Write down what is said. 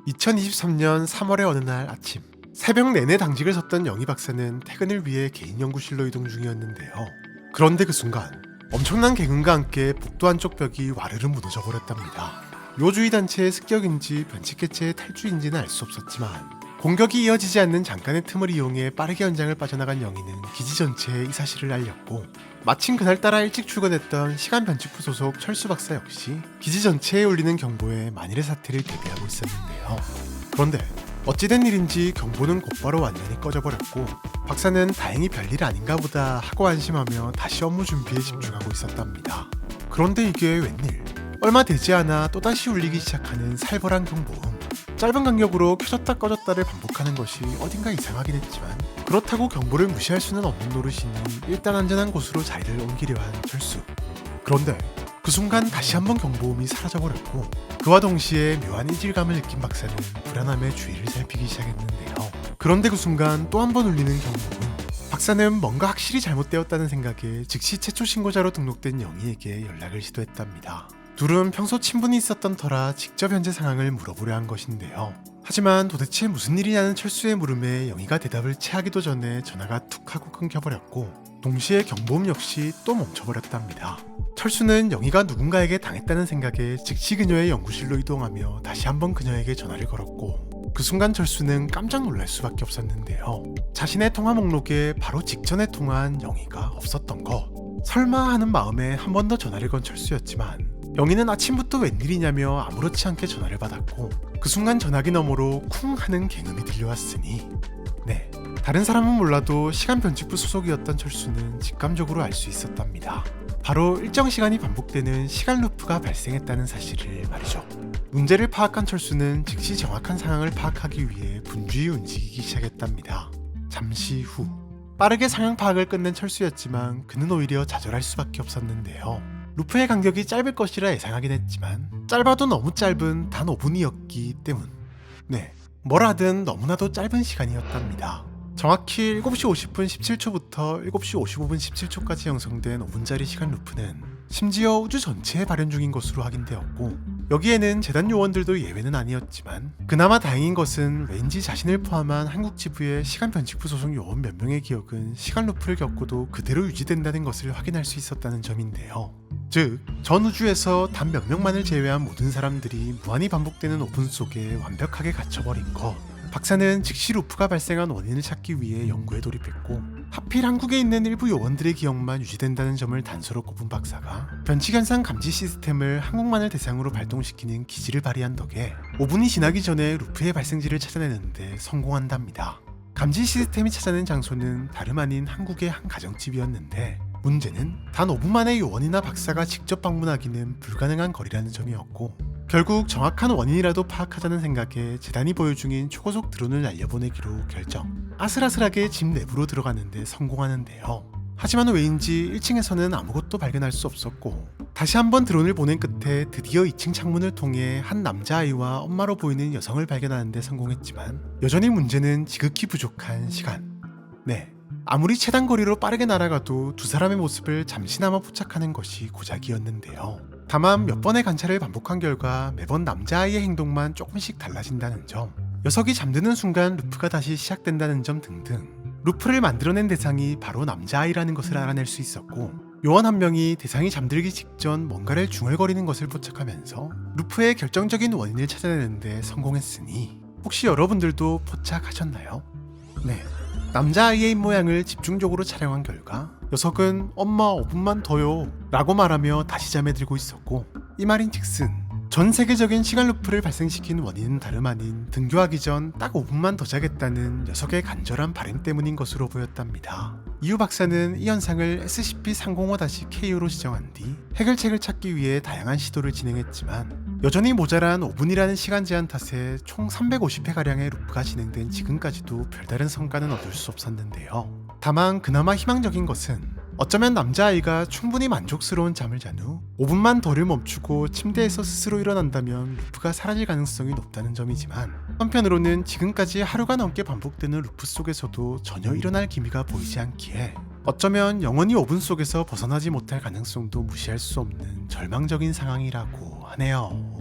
(2023년 3월의) 어느 날 아침, 새벽 내내 당직을 섰던 영희 박사는 퇴근을 위해 개인 연구실로 이동 중이었는데요. 그런데 그 순간 엄청난 개근과 함께 복도 한쪽 벽이 와르르 무너져 버렸답니다. 요주의 단체의 습격인지 변칙개체의 탈주인지는 알 수 없었지만 공격이 이어지지 않는 잠깐의 틈을 이용해 빠르게 현장을 빠져나간 영희는 기지 전체에 이 사실을 알렸고, 마침 그날따라 일찍 출근했던 시간변칙부 소속 철수 박사 역시 기지 전체에 울리는 경보에 만일의 사태를 대비하고 있었는데요. 그런데 어찌된 일인지 경보는 곧바로 완전히 꺼져버렸고, 박사는 다행히 별일 아닌가 보다 하고 안심하며 다시 업무 준비에 집중하고 있었답니다. 그런데 이게 웬일? 얼마 되지 않아 또다시 울리기 시작하는 살벌한 경보음. 짧은 간격으로 켜졌다 꺼졌다를 반복하는 것이 어딘가 이상하긴 했지만, 그렇다고 경보를 무시할 수는 없는 노릇이니 일단 안전한 곳으로 자리를 옮기려 한 철수. 그런데 그 순간 다시 한번 경보음이 사라져버렸고, 그와 동시에 묘한 이질감을 느낀 박사는 불안함에 주위를 살피기 시작했는데요. 그런데 그 순간 또 한 번 울리는 경보음. 박사는 뭔가 확실히 잘못되었다는 생각에 즉시 최초 신고자로 등록된 영희에게 연락을 시도했답니다. 둘은 평소 친분이 있었던 터라 직접 현재 상황을 물어보려 한 것인데요. 하지만 도대체 무슨 일이냐는 철수의 물음에 영희가 대답을 채하기도 전에 전화가 툭 하고 끊겨버렸고, 동시에 경보음 역시 또 멈춰버렸답니다. 철수는 영희가 누군가에게 당했다는 생각에 즉시 그녀의 연구실로 이동하며 다시 한번 그녀에게 전화를 걸었고, 그 순간 철수는 깜짝 놀랄 수밖에 없었는데요. 자신의 통화 목록에 바로 직전에 통화한 영희가 없었던 것. 설마 하는 마음에 한 번 더 전화를 건 철수였지만, 영희는 아침부터 웬일이냐며 아무렇지 않게 전화를 받았고, 그 순간 전화기 너머로 쿵 하는 갱음이 들려왔으니, 네, 다른 사람은 몰라도 시간변칙부 소속이었던 철수는 직감적으로 알 수 있었답니다. 바로 일정 시간이 반복되는 시간 루프가 발생했다는 사실을 말이죠. 문제를 파악한 철수는 즉시 정확한 상황을 파악하기 위해 분주히 움직이기 시작했답니다. 잠시 후 빠르게 상황 파악을 끝낸 철수였지만 그는 오히려 좌절할 수밖에 없었는데요. 루프의 간격이 짧을 것이라 예상하긴 했지만 짧아도 너무 짧은 단 5분이었기 때문. 네, 뭘 하든 너무나도 짧은 시간이었답니다. 정확히 7시 50분 17초부터 7시 55분 17초까지 형성된 5분짜리 시간 루프는 심지어 우주 전체에 발현 중인 것으로 확인되었고, 여기에는 재단 요원들도 예외는 아니었지만 그나마 다행인 것은 왠지 자신을 포함한 한국 지부의 시간 변칙부 소속 요원 몇 명의 기억은 시간 루프를 겪고도 그대로 유지된다는 것을 확인할 수 있었다는 점인데요. 즉, 전 우주에서 단 몇 명만을 제외한 모든 사람들이 무한히 반복되는 5분 속에 완벽하게 갇혀버린 것. 박사는 즉시 루프가 발생한 원인을 찾기 위해 연구에 돌입했고, 하필 한국에 있는 일부 요원들의 기억만 유지된다는 점을 단서로 꼽은 박사가 변칙현상 감지 시스템을 한국만을 대상으로 발동시키는 기지를 발휘한 덕에 5분이 지나기 전에 루프의 발생지를 찾아내는데 성공한답니다. 감지 시스템이 찾아낸 장소는 다름 아닌 한국의 한 가정집이었는데, 문제는 단 5분 만에 요원이나 박사가 직접 방문하기는 불가능한 거리라는 점이었고, 결국 정확한 원인이라도 파악하자는 생각에 재단이 보유 중인 초고속 드론을 날려보내기로 결정. 아슬아슬하게 집 내부로 들어가는데 성공하는데요. 하지만 왜인지 1층에서는 아무것도 발견할 수 없었고, 다시 한번 드론을 보낸 끝에 드디어 2층 창문을 통해 한 남자아이와 엄마로 보이는 여성을 발견하는 데 성공했지만, 여전히 문제는 지극히 부족한 시간. 네, 아무리 최단 거리로 빠르게 날아가도 두 사람의 모습을 잠시나마 포착하는 것이 고작이었는데요. 다만 몇 번의 관찰을 반복한 결과 매번 남자아이의 행동만 조금씩 달라진다는 점, 녀석이 잠드는 순간 루프가 다시 시작된다는 점 등등, 루프를 만들어낸 대상이 바로 남자아이라는 것을 알아낼 수 있었고, 요원 한 명이 대상이 잠들기 직전 뭔가를 중얼거리는 것을 포착하면서 루프의 결정적인 원인을 찾아내는 데 성공했으니, 혹시 여러분들도 포착하셨나요? 네, 남자아이의 입모양을 집중적으로 촬영한 결과 녀석은 "엄마 5분만 더요" 라고 말하며 다시 잠에 들고 있었고, 이 말인즉슨 전 세계적인 시간 루프를 발생시킨 원인은 다름 아닌 등교하기 전 딱 5분만 더 자겠다는 녀석의 간절한 바람 때문인 것으로 보였답니다. 이후 박사는 이 현상을 SCP-305-KO로 지정한 뒤 해결책을 찾기 위해 다양한 시도를 진행했지만, 여전히 모자란 5분이라는 시간 제한 탓에 총 350회가량의 루프가 진행된 지금까지도 별다른 성과는 얻을 수 없었는데요. 다만 그나마 희망적인 것은 어쩌면 남자아이가 충분히 만족스러운 잠을 잔 후 5분만 더를 멈추고 침대에서 스스로 일어난다면 루프가 사라질 가능성이 높다는 점이지만, 한편으로는 지금까지 하루가 넘게 반복되는 루프 속에서도 전혀 일어날 기미가 보이지 않기에 어쩌면 영원히 오븐 속에서 벗어나지 못할 가능성도 무시할 수 없는 절망적인 상황이라고 하네요.